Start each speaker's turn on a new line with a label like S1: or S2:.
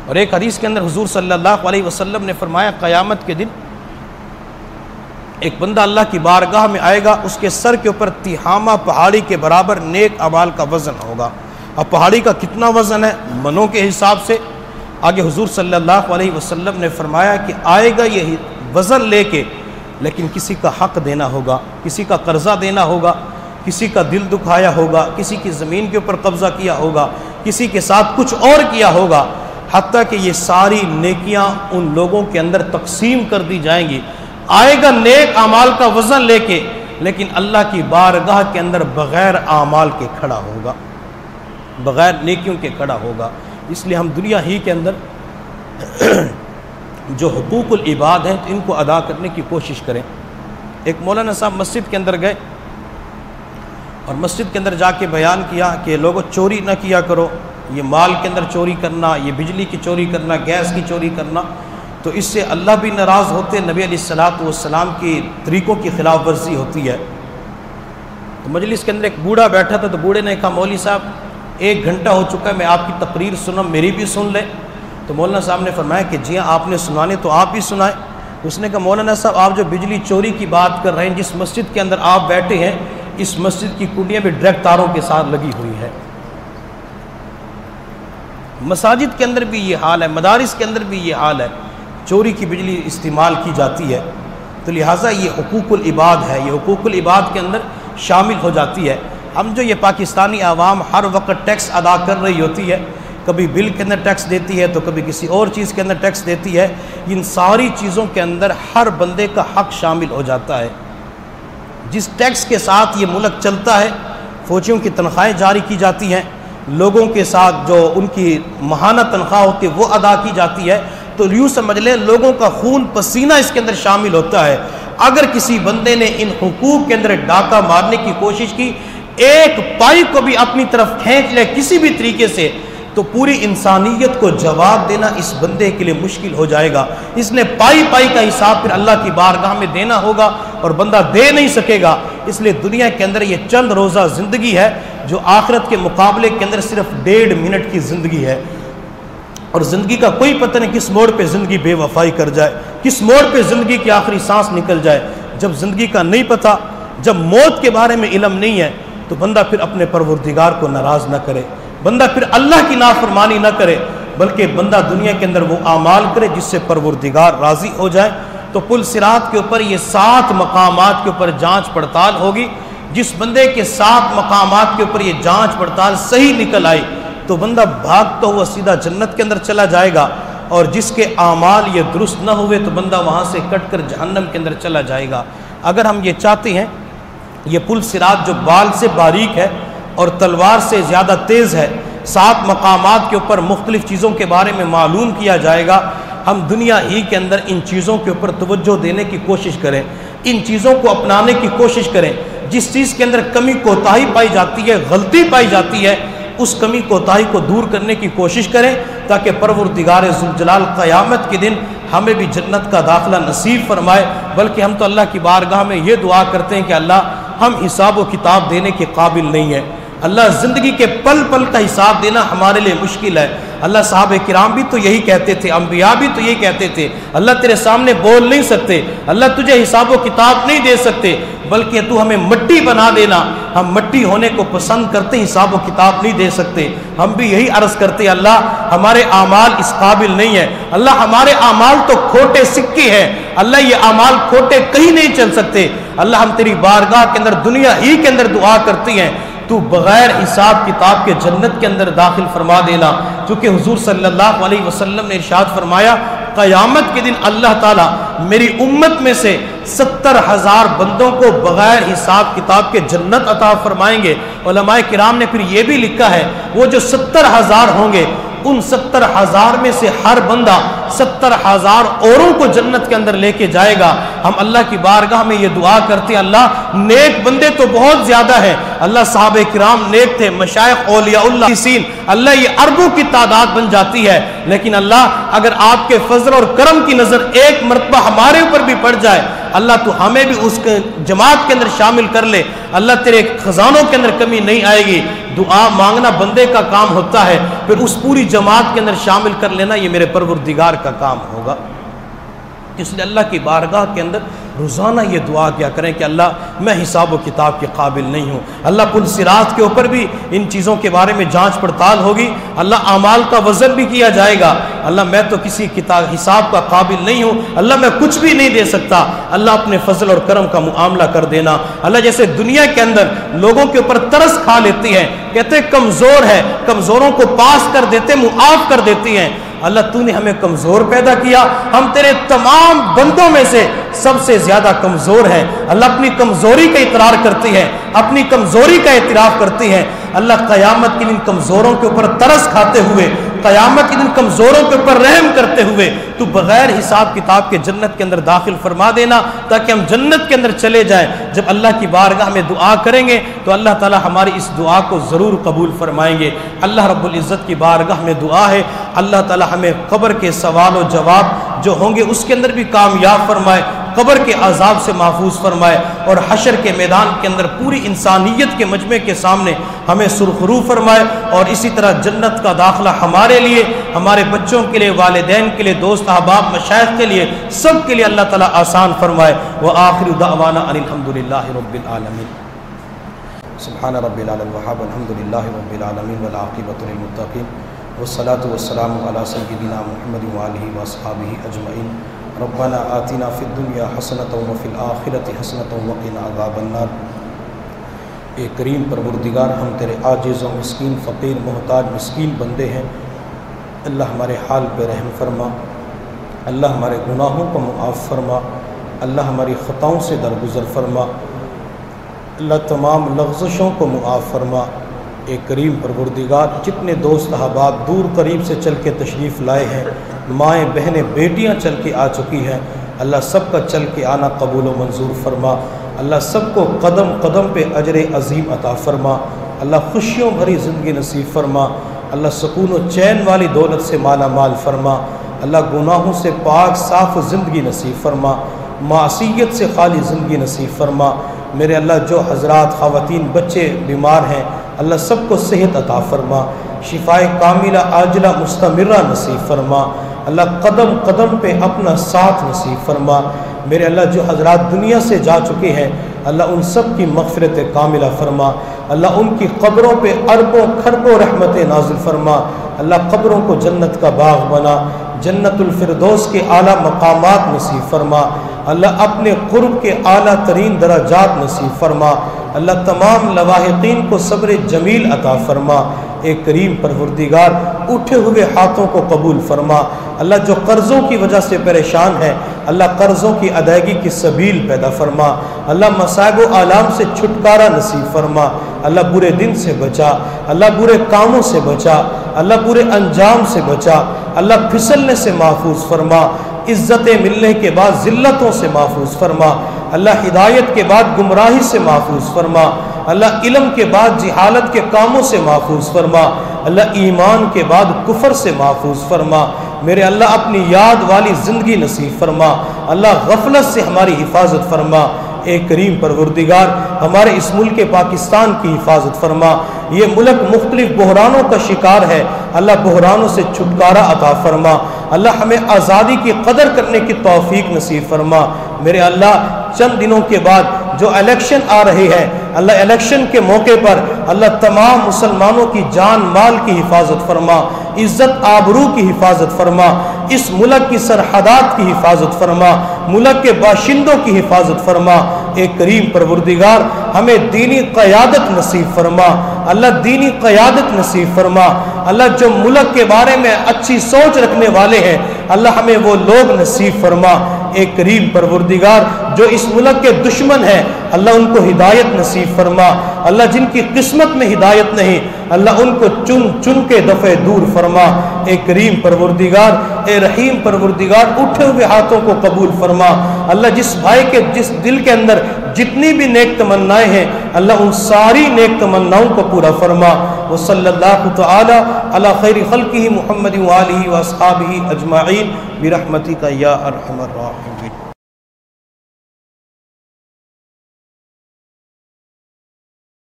S1: اور ایک حدیث کے اندر حضور صلی اللہ علیہ وسلم نے فرمایا قیامت کے دن ایک بندہ اللہ کی بارگاہ میں آئے گا، اس کے سر کے اوپر تہامہ پہاڑی کے برابر نیک اعمال کا وزن ہوگا۔ اب پہاڑی کا کتنا وزن ہے منوں کے حساب سے؟ آگے حضور صلی اللہ علیہ وسلم نے فرمایا کہ آئے گا یہ وزن لے کے، لیکن کسی کا حق دینا ہوگا، کسی کا قرضہ دینا ہوگا، کسی کا دل دکھایا ہوگا، کسی کی زمین کے اوپر قبضہ کیا ہوگا، کسی کے ساتھ کچھ اور کیا ہوگا، حتیٰ کہ یہ ساری نیکیاں ان لوگوں کے اندر تقسیم کر دی جائیں گی۔ آئے گا نیک اعمال کا وزن لے کے، لیکن اللہ کی بارگاہ کے اندر بغیر اعمال کے کھڑا ہوگا، بغیر نیکیوں کے کھڑا ہوگا۔ اس لیے ہم دنیا ہی کے اندر جو حقوق العباد ہیں ان کو ادا کرنے کی کوشش کریں۔ ایک مولانا صاحب مسجد کے اندر گئے اور مسجد کے اندر جا کے بیان کیا کہ لوگوں چوری نہ کیا کرو، یہ مال کے اندر چوری کرنا، یہ بجلی کی چوری کرنا، گیس کی چوری کرنا، تو اس سے اللہ بھی ناراض ہوتے، نبی علیہ الصلوۃ والسلام کی طریقوں کی خلاف ورزی ہوتی ہے۔ تو مجلس کے اندر ایک بوڑھا بیٹھا تھا، تو بوڑھے نے کہا مولوی صاحب 1 گھنٹہ ہو چکا ہے، میں آپ کی تقریر سنا، میری بھی سن لیں۔ تو مولانا صاحب نے فرمایا کہ جی ہاں آپ نے سنانے تو آپ بھی سنائیں۔ اس نے کہا مولانا صاحب آپ جو بجلی چوری کی بات کر رہے ہیں، جس مسجد کے اندر آپ بیٹھے ہیں اس مسجد کی کنڈیاں بھی ڈائریکٹ تاروں کے ساتھ لگی ہوئی ہے۔ مساجد کے اندر بھی یہ حال ہے، مدارس کے اندر بھی یہ حال ہے، چوری کی بجلی استعمال کی جاتی ہے۔ تو لہٰذا یہ حقوق العباد ہے، یہ حقوق العباد کے اندر شامل ہو جاتی ہے۔ ہم جو یہ پاکستانی عوام ہر وقت ٹیکس ادا کر رہی ہوتی ہے، کبھی بل کے اندر ٹیکس دیتی ہے تو کبھی کسی اور چیز کے اندر ٹیکس دیتی ہے، ان ساری چیزوں کے اندر ہر بندے کا حق شامل ہو جاتا ہے۔ جس ٹیکس کے ساتھ یہ ملک چلتا ہے، فوجیوں کی تنخواہیں جاری کی جاتی ہیں، لوگوں کے ساتھ جو ان کی ماہانہ تنخواہ ہوتی ہے وہ ادا کی جاتی ہے، تو یوں سمجھ لیں لوگوں کا خون پسینہ اس کے اندر شامل ہوتا ہے۔ اگر کسی بندے نے ان حقوق کے اندر ڈاکہ مارنے کی کوشش کی، ایک پائی کو بھی اپنی طرف کھینچ لے کسی بھی طریقے سے، تو پوری انسانیت کو جواب دینا اس بندے کے لیے مشکل ہو جائے گا۔ اس نے پائی پائی کا حساب پھر اللہ کی بارگاہ میں دینا ہوگا اور بندہ دے نہیں سکے گا۔ اس لیے دنیا کے اندر یہ چند روزہ زندگی ہے جو آخرت کے مقابلے کے اندر صرف 1.5 منٹ کی زندگی ہے، اور زندگی کا کوئی پتہ نہیں کس موڑ پہ زندگی بے وفائی کر جائے، کس موڑ پہ زندگی کی آخری سانس نکل جائے۔ جب زندگی کا نہیں پتہ، جب موت کے بارے میں علم نہیں ہے، تو بندہ پھر اپنے پروردگار کو ناراض نہ کرے، بندہ پھر اللہ کی نافرمانی نہ کرے، بلکہ بندہ دنیا کے اندر وہ اعمال کرے جس سے پروردگار راضی ہو جائے۔ تو پل صراط کے اوپر یہ 7 مقامات کے اوپر جانچ پڑتال ہوگی۔ جس بندے کے 7 مقامات کے اوپر یہ جانچ پڑتال صحیح نکل آئی تو بندہ بھاگتا ہوا سیدھا جنت کے اندر چلا جائے گا، اور جس کے اعمال یہ درست نہ ہوئے تو بندہ وہاں سے کٹ کر جہنم کے اندر چلا جائے گا۔ اگر ہم یہ چاہتے ہیں یہ پل صراط جو بال سے باریک ہے اور تلوار سے زیادہ تیز ہے، 7 مقامات کے اوپر مختلف چیزوں کے بارے میں معلوم کیا جائے گا، ہم دنیا ہی کے اندر ان چیزوں کے اوپر توجہ دینے کی کوشش کریں، ان چیزوں کو اپنانے کی کوشش کریں۔ جس چیز کے اندر کمی کوتاہی پائی جاتی ہے، غلطی پائی جاتی ہے، اس کمی کوتاہی کو دور کرنے کی کوشش کریں، تاکہ پروردگار ذوالجلال قیامت کے دن ہمیں بھی جنت کا داخلہ نصیب فرمائے۔ بلکہ ہم تو اللہ کی بارگاہ میں یہ دعا کرتے ہیں کہ اللہ ہم حساب و کتاب دینے کے قابل نہیں ہیں، اللہ زندگی کے پل پل کا حساب دینا ہمارے لیے مشکل ہے۔ اللہ صحابہ کرام بھی تو یہی کہتے تھے، انبیاء بھی تو یہی کہتے تھے، اللہ تیرے سامنے بول نہیں سکتے، اللہ تجھے حساب و کتاب نہیں دے سکتے، بلکہ تو ہمیں مٹی بنا دینا، ہم مٹی ہونے کو پسند کرتے، حساب و کتاب نہیں دے سکتے۔ ہم بھی یہی عرض کرتے اللہ ہمارے اعمال اس قابل نہیں ہیں، اللہ ہمارے اعمال تو کھوٹے سکے ہیں، اللہ یہ اعمال کھوٹے کہیں نہیں چل سکتے۔ اللہ ہم تیری بارگاہ کے اندر دنیا ہی کے اندر دعا کرتے ہیں تو بغیر حساب کتاب کے جنت کے اندر داخل فرما دینا، چونکہ حضور صلی اللہ علیہ وسلم نے ارشاد فرمایا قیامت کے دن اللہ تعالیٰ میری امت میں سے 70,000 بندوں کو بغیر حساب کتاب کے جنت عطا فرمائیں گے۔ علماء کرام نے پھر یہ بھی لکھا ہے وہ جو 70,000 ہوں گے، ان 70,000 میں سے ہر بندہ 70,000 اوروں کو جنت کے اندر لے کے جائے گا۔ ہم اللہ کی بارگاہ میں یہ دعا کرتے ہیں اللہ نیک بندے تو بہت زیادہ ہیں، اللہ صحابہ کرام نیک تھے، مشائخ اولیاء اللہ سین، اللہ یہ اربوں کی تعداد بن جاتی ہے، لیکن اللہ اگر آپ کے فضل اور کرم کی نظر ایک مرتبہ ہمارے اوپر بھی پڑ جائے، اللہ تو ہمیں بھی اس جماعت کے اندر شامل کر لے. اللہ تیرے خزانوں کے اندر کمی نہیں آئے گی. دعا مانگنا بندے کا کام ہوتا ہے، پھر اس پوری جماعت کے اندر شامل کر لینا یہ میرے پروردگار کا کام ہوگا. اس لیے اللہ کی بارگاہ کے اندر روزانہ یہ دعا کیا کریں کہ اللہ میں حساب و کتاب کے قابل نہیں ہوں. اللہ پل صراط کے اوپر بھی ان چیزوں کے بارے میں جانچ پڑتال ہوگی. اللہ اعمال کا وزن بھی کیا جائے گا. اللہ میں تو کسی حساب کا قابل نہیں ہوں. اللہ میں کچھ بھی نہیں دے سکتا. اللہ اپنے فضل اور کرم کا معاملہ کر دینا. اللہ جیسے دنیا کے اندر لوگوں کے اوپر ترس کھا لیتی ہے، کہتے کمزور ہے، کمزوروں کو پاس کر دیتے، معاف کر دیتی ہیں. اللہ تو نے ہمیں کمزور پیدا کیا، ہم تیرے تمام بندوں میں سے سب سے زیادہ کمزور ہیں. اللہ اپنی کمزوری کا اقرار کرتی ہے، اپنی کمزوری کا اعتراف کرتی ہے. اللہ قیامت کے دن کمزوروں کے اوپر ترس کھاتے ہوئے، قیامت کے دن کمزوروں کے اوپر رحم کرتے ہوئے تو بغیر حساب کتاب کے جنت کے اندر داخل فرما دینا، تاکہ ہم جنت کے اندر چلے جائیں. جب اللہ کی بارگاہ میں دعا کریں گے تو اللہ تعالی ہماری اس دعا کو ضرور قبول فرمائیں گے. اللہ رب العزت کی بارگاہ میں دعا ہے اللہ تعالی ہمیں قبر کے سوال و جواب جو ہوں گے اس کے اندر بھی کامیاب فرمائے، قبر کے عذاب سے محفوظ فرمائے، اور حشر کے میدان کے اندر پوری انسانیت کے مجمع کے سامنے ہمیں سرخرو فرمائے. اور اسی طرح جنت کا داخلہ ہمارے لیے، ہمارے بچوں کے لیے، والدین کے لیے، دوست احباب مشائخ کے لیے، سب کے لیے اللہ تعالیٰ آسان فرمائے. وآخر دعوانا ان الحمدللہ رب العالمین. سبحان رب العلی الوہاب الحمدللہ رب العالمین والعاقبۃ للمتقین والصلاة والسلام علی سیدنا محمد وآلہ واصحابہ اجمعین. ربنا آتنا فی الدنیا حسنۃ وفی الآخرۃ حسنۃ وقنا عذاب النار. اے کریم پروردگار، ہم تیرے عاجز و مسکین، فقیر، محتاج، مسکین بندے ہیں. اللہ ہمارے حال پہ رحم فرما. اللہ ہمارے گناہوں کو معاف فرما. اللہ ہماری خطاؤں سے درگزر فرما. اللہ تمام لغزشوں کو معاف فرما. اے کریم پروردگار، جتنے دوست احباب دور قریب سے چل کے تشریف لائے ہیں، مائیں بہنیں بیٹیاں چل کے آ چکی ہیں، اللہ سب کا چل کے آنا قبول و منظور فرما. اللہ سب کو قدم قدم پہ اجر عظیم عطا فرما. اللہ خوشیوں بھری زندگی نصیب فرما. اللہ سکون و چین والی دولت سے مالا مال فرما. اللہ گناہوں سے پاک صاف زندگی نصیب فرما. معصیت سے خالی زندگی نصیب فرما. میرے اللہ جو حضرات خواتین بچے بیمار ہیں، اللہ سب کو صحت عطا فرما. شفائے کاملہ عاجلہ مستمرہ نصیب فرما. اللہ قدم قدم پہ اپنا ساتھ نصیب فرما. میرے اللہ جو حضرات دنیا سے جا چکے ہیں، اللہ ان سب کی مغفرت کاملہ فرما. اللہ ان کی قبروں پہ اربوں کھربوں رحمت نازل فرما. اللہ قبروں کو جنت کا باغ بنا. جنت الفردوس کے اعلیٰ مقامات نصیب فرما. اللہ اپنے قرب کے اعلیٰ ترین درجات نصیب فرما. اللہ تمام لواحقین کو صبر جمیل عطا فرما. اے کریم پروردگار، اٹھے ہوئے ہاتھوں کو قبول فرما. اللہ جو قرضوں کی وجہ سے پریشان ہے، اللہ قرضوں کی ادائیگی کی سبیل پیدا فرما. اللہ مصائب و آلام سے چھٹکارا نصیب فرما. اللہ برے دن سے بچا. اللہ برے کاموں سے بچا. اللہ برے انجام سے بچا. اللہ پھسلنے سے محفوظ فرما. عزتیں ملنے کے بعد ذلتوں سے محفوظ فرما. اللہ ہدایت کے بعد گمراہی سے محفوظ فرما. اللہ علم کے بعد جہالت کے کاموں سے محفوظ فرما. اللہ ایمان کے بعد کفر سے محفوظ فرما. میرے اللہ اپنی یاد والی زندگی نصیب فرما. اللہ غفلت سے ہماری حفاظت فرما. اے کریم پروردگار، ہمارے اس ملک پاکستان کی حفاظت فرما. یہ ملک مختلف بحرانوں کا شکار ہے، اللہ بحرانوں سے چھٹکارا عطا فرما. اللہ ہمیں آزادی کی قدر کرنے کی توفیق نصیب فرما. میرے اللہ چند دنوں کے بعد جو الیکشن آ رہے ہیں، اللہ الیکشن کے موقع پر اللہ تمام مسلمانوں کی جان مال کی حفاظت فرما. عزت آبرو کی حفاظت فرما. اس ملک کی سرحدات کی حفاظت فرما. ملک کے باشندوں کی حفاظت فرما. اے کریم پروردگار، ہمیں دینی قیادت نصیب فرما. اللہ دینی قیادت نصیب فرما. اللہ جو ملک کے بارے میں اچھی سوچ رکھنے والے ہیں، اللہ ہمیں وہ لوگ نصیب فرما. اے کریم پروردگار، جو اس ملک کے دشمن ہیں، اللہ ان کو ہدایت نصیب فرما. اللہ جن کی قسمت میں ہدایت نہیں، اللہ ان کو چن چن کے دفع دور فرما. اے کریم پروردگار، اے رحیم پروردگار، اٹھے ہوئے ہاتھوں کو قبول فرما. اللہ جس بھائی کے جس دل کے اندر جتنی بھی نیک تمنائیں ہیں، اللہ ان ساری نیک تمناؤں کو پورا فرما. وصلی اللہ تعالی علی خیر خلقہ محمد وآلہ واصحابہ اجمعین برحمتک یا ارحم الراحمین.